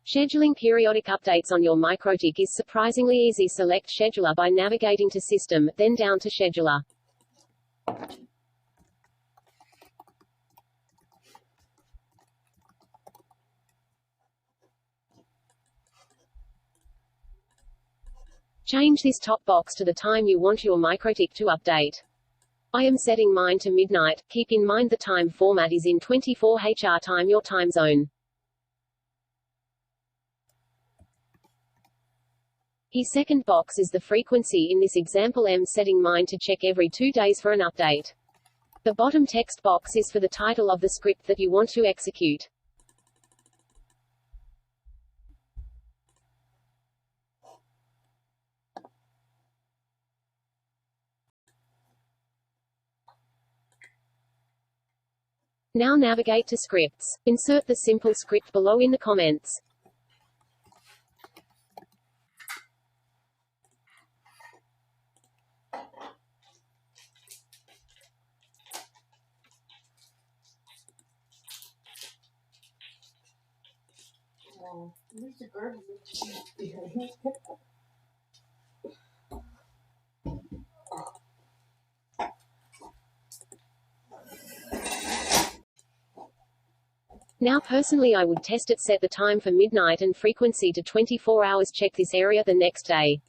Scheduling periodic updates on your Mikrotik is surprisingly easy. Select Scheduler by navigating to System, then down to Scheduler. Change this top box to the time you want your Mikrotik to update. I am setting mine to midnight. Keep in mind the time format is in 24HR time, your time zone. His second box is the frequency. In this example, I'm setting mine to check every 2 days for an update. The bottom text box is for the title of the script that you want to execute. Now navigate to Scripts. Insert the simple script below in the comments. Now personally I would test it. Set the time for midnight and frequency to 24 hours. Check this area the next day.